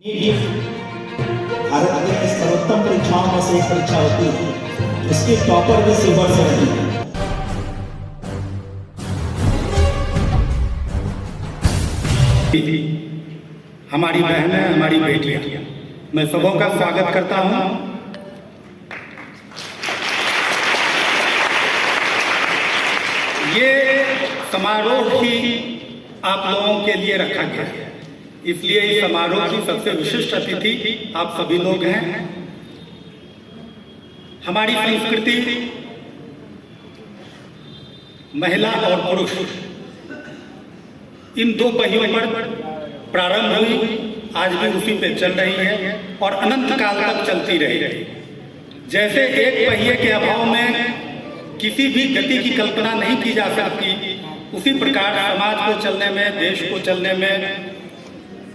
भारत में सर्वोत्तम परीक्षाओं में से एक परीक्षा होती है, इसके टॉपर भी सिल्वर से रही है। हमारी बहनें, हमारी बेटियां, मैं सबों का स्वागत करता हूं। ये समारोह ही आप लोगों के लिए रखा गया है, इसलिए इस समारोह की सबसे विशिष्ट अतिथि आप सभी लोग हैं। हमारी संस्कृति महिला और पुरुष इन दो पहियों पर प्रारंभ हुई, आज भी उसी पे चल रही है और अनंत काल तक चलती रहेगी। जैसे एक पहिए के अभाव में किसी भी गति की कल्पना नहीं की जा सकती, उसी प्रकार समाज को चलने में, देश को चलने में,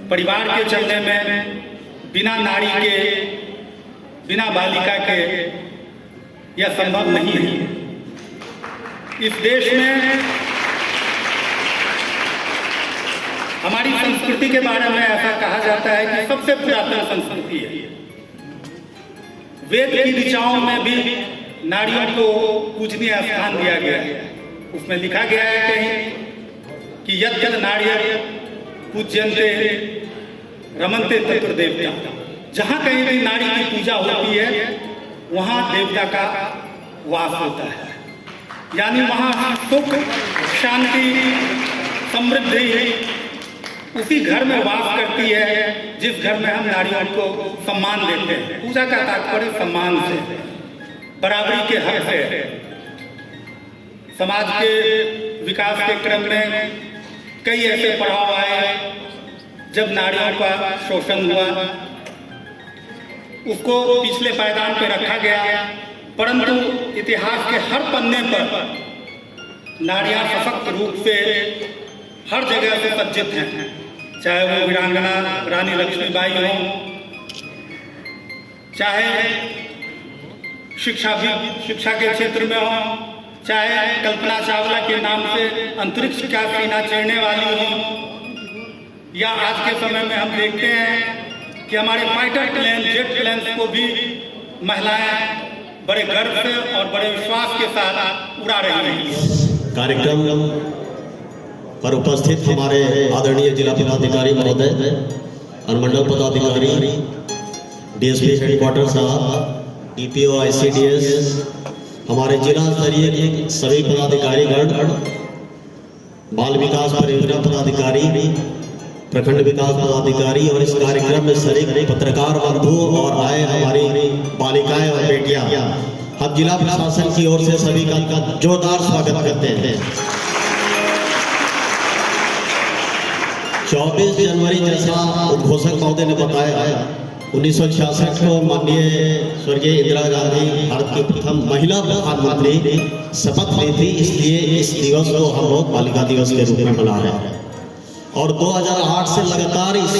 परिवार के चलने में बिना नारी के, बिना बालिका के यह संभव नहीं है। इस देश में हमारी संस्कृति के बारे में ऐसा कहा जाता है कि सबसे पुरातन संस्कृति है। वेद की ऋचाओं में भी नारियों को पूजनीय स्थान दिया गया है। उसमें लिखा गया है कहीं कि यद यद नार्यः पूज्यन्ते रमन्ते तत्र देवता। जहाँ कहीं भी नारी की पूजा होती है वहाँ देवता का वास होता है, यानी वहाँ सुख, शांति, समृद्धि उसी घर में वास करती है जिस घर में हम नारियों को सम्मान देते हैं। पूजा का तात्पर्य सम्मान से, बराबरी के हक से। समाज के विकास के क्रम में कई ऐसे पड़ाव आए जब नारियों का शोषण हुआ, उसको पिछले पायदान पर रखा गया, परंतु इतिहास के हर पन्ने पर नारियां सशक्त रूप से हर जगह से सज्जित हैं, चाहे वो वीरांगना रानी लक्ष्मीबाई हो, चाहे शिक्षा के क्षेत्र में हो, चाहे कल्पना चावला के नाम से अंतरिक्ष का सीना चढ़ने वाली हो, या आज के समय में हम देखते हैं कि हमारे फाइटर प्लेन, जेट प्लेन को भी महिलाएं बड़े गर्व से और बड़े विश्वास के साथ उड़ा रही हैं। कार्यक्रम पर उपस्थित हमारे आदरणीय जिला पदाधिकारी महोदय, अनुमंडल पदाधिकारी, डीएसपी हेडक्वार्टर साहब, डीपीओ, आईसीडीएस, हमारे जिला स्तरीय सभी पदाधिकारीगण, बाल विकास परियोजना पदाधिकारी, प्रखंड विकास पदाधिकारी और इस कार्यक्रम में शरीक पत्रकार बंधु और आए हमारी बालिकाएं और बेटियां, हम जिला प्रशासन की ओर से सभी का जोरदार स्वागत करते हैं। 24 जनवरी जैसा उद्घोषक महोदय ने बताया, 1966 को माननीय स्वर्गीय इंदिरा गांधी भारत की प्रथम महिला प्रधानमंत्री शपथ ली थी, इसलिए इस दिवस को हम लोग बालिका दिवस के रूप में मना रहे हैं और 2008 से लगातार इस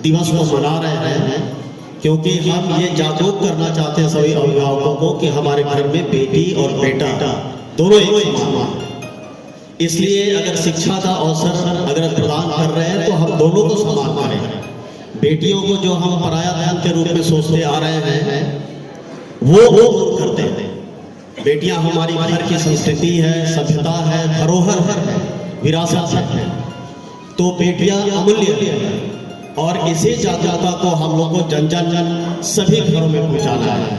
दिवस को मना रहे हैं, क्योंकि हम ये जागरूक करना चाहते हैं सभी अभिभावकों को कि हमारे घर में बेटी और बेटा दोनों एक समान हैं। इसलिए अगर शिक्षा का अवसर अगर प्रदान कर रहे हैं तो हम दोनों को समान करें। बेटियों को जो हम पराया धन के रूप में सोचते आ रहे हैं वो दूर करते हैं। बेटियां हमारी घर की संस्कृति है, सभ्यता है, धरोहर है, विरासत है, तो बेटियां अमूल्य है और इसी जागरूकता को हम लोग को जन जन सभी घरों में पहुंचाना है।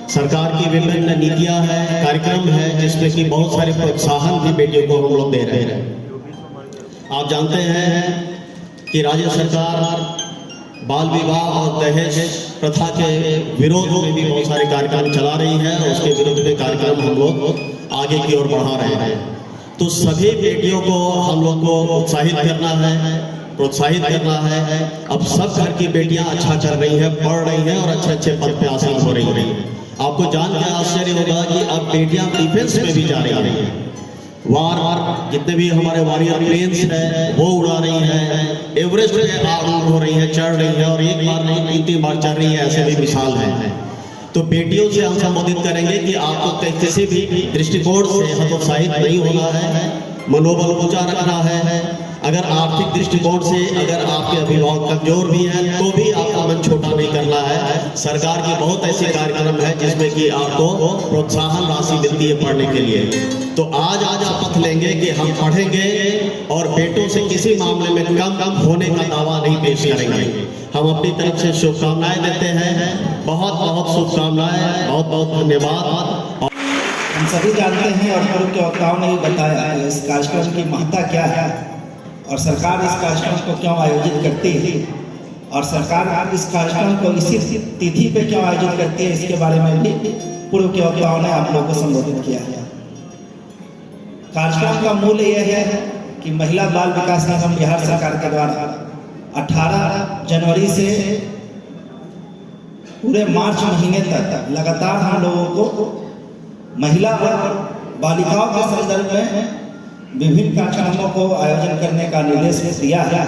सरकार की विभिन्न नीतियां हैं, कार्यक्रम है जिसमें कि बहुत सारे प्रोत्साहन भी बेटियों को हम लोग दे रहे हैं। आप जानते हैं कि राज्य सरकार बाल विवाह और दहेज प्रथा के विरोध में भी बहुत सारे कार्यक्रम चला रही है, उसके विरोध में कार्यक्रम हम लोग आगे की ओर बढ़ा रहे हैं। तो सभी बेटियों को हम लोग को उत्साहित करना है, प्रोत्साहित करना है। अब सब घर की बेटियां अच्छा कर रही हैं, पढ़ रही हैं और अच्छे अच्छे पद पे हासिल हो रही हैं। आपको जान के आश्चर्य होगा कि अब बेटियां डिफेंस में भी जा रही हैं। वार जितने भी हमारे वॉरियर प्लेन्स हैं वो उड़ा रही हैं, एवरेस्ट पे आरूढ़ हो रही है, चढ़ रही है और एक बार नहीं 3 बार चढ़ रही है, ऐसे भी मिसाल है। तो बेटियों से हम संबोधित करेंगे कि आपको किसी भी दृष्टिकोण से हतोत्साहित नहीं होना है, मनोबल ऊंचा रखना है। अगर आर्थिक दृष्टिकोण से अगर आपके अभिभावक कमजोर भी हैं तो भी नहीं करना है। सरकार की बहुत ऐसे कार्यक्रम है जिसमें कि आपको प्रोत्साहन राशि मिलती है पढ़ने के लिए। तो आज शपथ लेंगे कि हम पढ़ेंगे और बेटों से किसी मामले में कम होने का दावा नहीं पेश करेंगे। हम अपनी तरफ से शुभकामनाएं देते हैं। बहुत बहुत शुभकामनाएं, बहुत बहुत धन्यवाद। हम सभी जानते हैं और पूर्व के वक्ताओं ने भी बताया कि इस कार्यक्रम की महत्ता क्या है और सरकार इस कार्यक्रम को क्यों आयोजित करती है और सरकार इस कार्यक्रम को इसी तिथि पे क्यों आयोजित करती है, इसके बारे में भी पूर्व के वक्ताओं ने आप लोगों को संबोधित किया है। कार्यक्रम का मूल यह है कि महिला बाल विकास निगम बिहार सरकार के द्वारा 18 जनवरी से पूरे मार्च महीने तक लगातार हम लोगों को महिला और बालिकाओं के संदर्भ में विभिन्न कार्यक्रमों को आयोजन करने का निर्देश दिया है।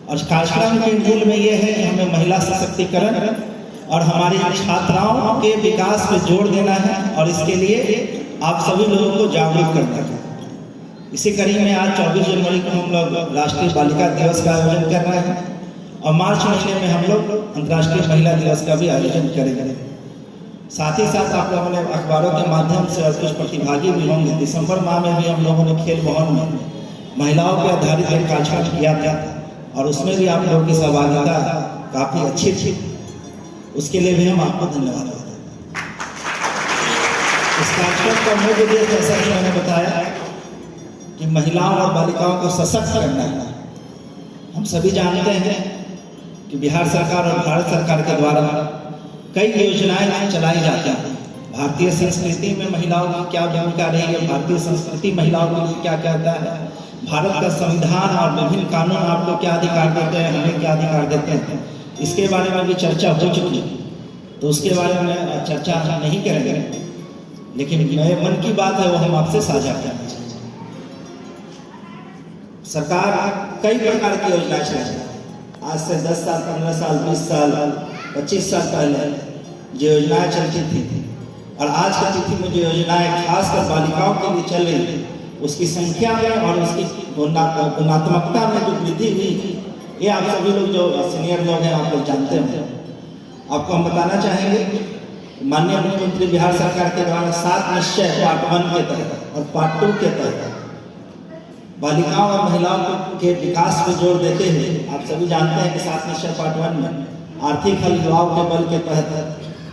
और कार्यक्रम के मूल में यह है कि हमें महिला सशक्तिकरण और हमारी छात्राओं के विकास पे जोर देना है और इसके लिए आप सभी लोगों को जागरूक करना है। इसी कड़ी में आज 24 जनवरी को हम लोग राष्ट्रीय बालिका दिवस का आयोजन कर रहे हैं और मार्च महीने में हम लोग अंतर्राष्ट्रीय महिला दिवस का भी आयोजन करेंगे। साथ ही साथ आप लोगों ने अखबारों के माध्यम से और कुछ प्रतिभागी भी होंगे। दिसंबर माह में भी हम लोगों ने खेल भवन में महिलाओं पर आधारित एक कार्यक्रम किया था और उसमें भी आप लोगों की सहभागिता काफ़ी अच्छी थी। उसके लिए भी हम आपको धन्यवाद देते हैं। इस कार्यक्रम का मुख्य उद्देश्य, जैसा कि मैंने बताया, कि महिलाओं और बालिकाओं को सशक्त करना है। हम सभी जानते हैं कि बिहार सरकार और भारत सरकार के द्वारा कई योजनाएं चलाई जाती हैं। भारतीय संस्कृति में महिलाओं की क्या भूमिका रही है, भारतीय संस्कृति महिलाओं के लिए क्या कहता है, भारत का संविधान और विभिन्न कानून आपको क्या अधिकार देते हैं, हमें क्या अधिकार देते हैं, इसके बारे में भी चर्चा हो चुकी है। तो उसके बारे में चर्चा नहीं करेंगे, लेकिन मेरे मन की बात है वो हम आपसे साझा करना चाहते हैं। सरकार कई प्रकार की योजनाएं चलाई। आज से 10 साल, 15 साल, 20 साल, 25 साल पहले जो योजनाएं चलती थी और आज की तिथि में जो योजनाएं खासकर बालिकाओं के लिए चल रही, उसकी संख्या में और उसकी गुणात्मकता में जो वृद्धि हुई, ये आप सभी लोग जो सीनियर लोग हैं आप लोग जानते हैं। आपको हम बताना चाहेंगे, माननीय मुख्यमंत्री बिहार सरकार के द्वारा 7 निश्चय पार्ट 1 के तहत और पार्ट 2 के तहत बालिकाओं और महिलाओं के विकास पर जोर देते हुए, आप सभी जानते हैं कि 7 निश्चय पार्ट 1 में आर्थिक हल युवाओं के बल के तहत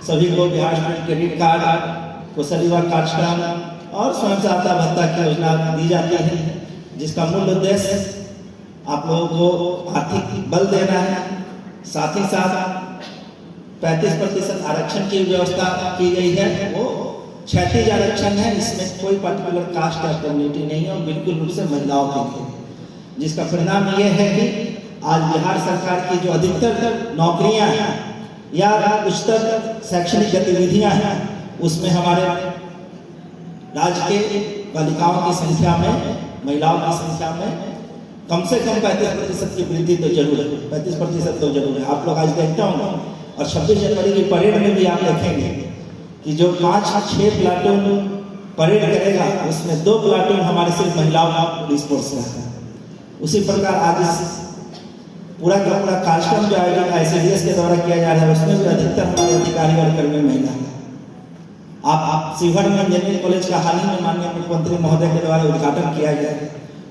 सभी को बिहार स्टूडेंट क्रेडिट कार्ड, कौशल युवा कार्यक्रम और स्वयं सहायता भत्ता की योजना दी जाती है, जिसका मूल उद्देश्य आप लोगों को आर्थिक बल देना है। साथ ही साथ 35% आरक्षण की व्यवस्था की गई है, वो क्षैतिज आरक्षण है। इसमें कोई पर्टिकुलर कास्ट या कम्युनिटी नहीं है और बिल्कुल रूप से महिलाओं के लिए, जिसका परिणाम ये है कि आज बिहार सरकार की जो अधिकतर नौकरियां हैं या उच्चतर शैक्षणिक गतिविधियां हैं, उसमें हमारे राज्य के बालिकाओं की संख्या में, महिलाओं की संख्या में कम से कम 35% की वृद्धि तो जरूर है। 35% तो जरूर है। आप लोग आज देखते होंगे और 26 जनवरी की परेड में भी आप देखेंगे कि जो 5-6 प्लाटून परेड करेगा, उसमें 2 प्लाटून हमारे सिर्फ महिलाओं का पुलिस फोर्स है। उसी प्रकार आज इस पूरा का पूरा कार्यक्रम जो आयोजन ICDS के द्वारा किया जा रहा है, उसमें भी अधिकतर हमारे अधिकारी और कर्मी महिला है। आप शिवहर में इंजीनियरिंग कॉलेज का हाल ही में माननीय मुख्यमंत्री महोदय के द्वारा उद्घाटन किया गया,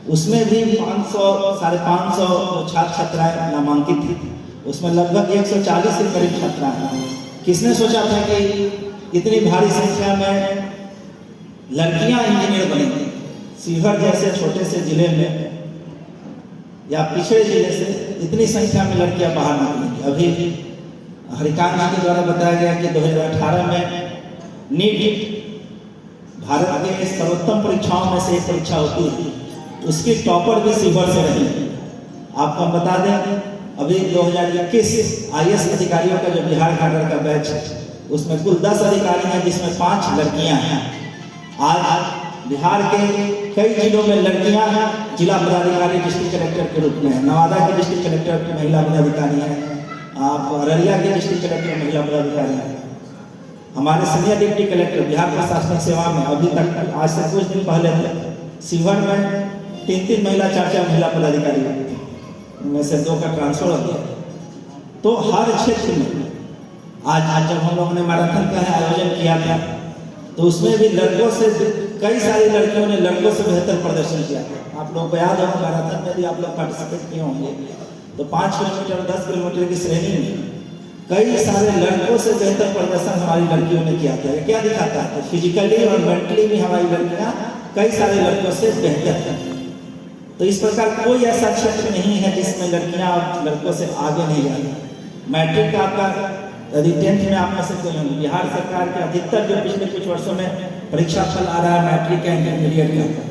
उसमें भी 500-550 छात्र छात्राएं नामांकित थी। उसमें लगभग 140 से करीब छात्राएं हैं। किसने सोचा था कि इतनी भारी संख्या में लड़कियां इंजीनियर बनेंगी? शिवहर जैसे छोटे से जिले में या पिछड़े जिले से इतनी संख्या में लड़कियां बाहर निकलेंगी। अभी हरिकांत जी के द्वारा बताया गया कि 2018 में नीट भारत के सर्वोत्तम परीक्षाओं में से एक परीक्षा होती है, उसकी टॉपर भी शिवहर से रही। आपको हम बता दें, अभी 2021 IAS अधिकारियों का जो बिहार घाटर का बैच है, उसमें कुल 10 अधिकारी हैं, जिसमें 5 लड़कियां हैं। आज बिहार के कई जिलों में लड़कियां जिला पदाधिकारी, डिस्ट्रिक्ट कलेक्टर के रूप में है। नवादा के डिस्ट्रिक्ट कलेक्टर की महिला पदाधिकारी हैं, आप अररिया के डिस्ट्रिक्ट कलेक्टर महिला पदाधिकारी हैं। हमारे सीनियर डिप्टी कलेक्टर बिहार प्रशासनिक सेवा में अभी तक, आज से कुछ दिन पहले शिवहर में 3 महिला, 4 महिला पदाधिकारी, उनमें से 2 का ट्रांसफर हो गया। तो हर क्षेत्र में आज जब हम लोगों ने मैराथन का आयोजन किया था तो उसमें भी लड़कों से कई सारी लड़कियों ने लड़कों से बेहतर प्रदर्शन किया था। आप लोगों को याद होगा मैराथन में भी आप लोग पार्टिसिपेट किए होंगे, तो 5 किलोमीटर 10 किलोमीटर की श्रेणी में कई सारे लड़कों से बेहतर प्रदर्शन हमारी लड़कियों ने किया था। क्या दिखाता है? फिजिकली और मेंटली भी हमारी लड़कियां कई सारे लड़कों से बेहतर हैं। तो इस प्रकार कोई ऐसा क्षेत्र नहीं है जिसमें लड़कियां और लड़कों से आगे नहीं जाती। मैट्रिक का आपका यदि 10th में आप में से कोई होंगे, बिहार सरकार के अधिकतर जो पिछले कुछ वर्षों में परीक्षा फल आ रहा है मैट्रिक का इंटरमीडिएट का,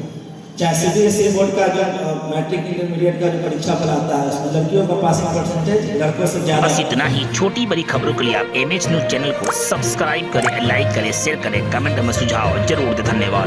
चाहे CBSE बोर्ड का जो मैट्रिक इंटरमीडिएट का जो परीक्षा फल आता है उसमें लड़कियों का पासिंग परसेंटेज लड़कों से ज्यादा। बस इतना ही। छोटी बड़ी खबरों के लिए आप MH न्यूज चैनल को सब्सक्राइब करें, लाइक करें, शेयर करें, कमेंट में सुझाव जरूर दें। धन्यवाद।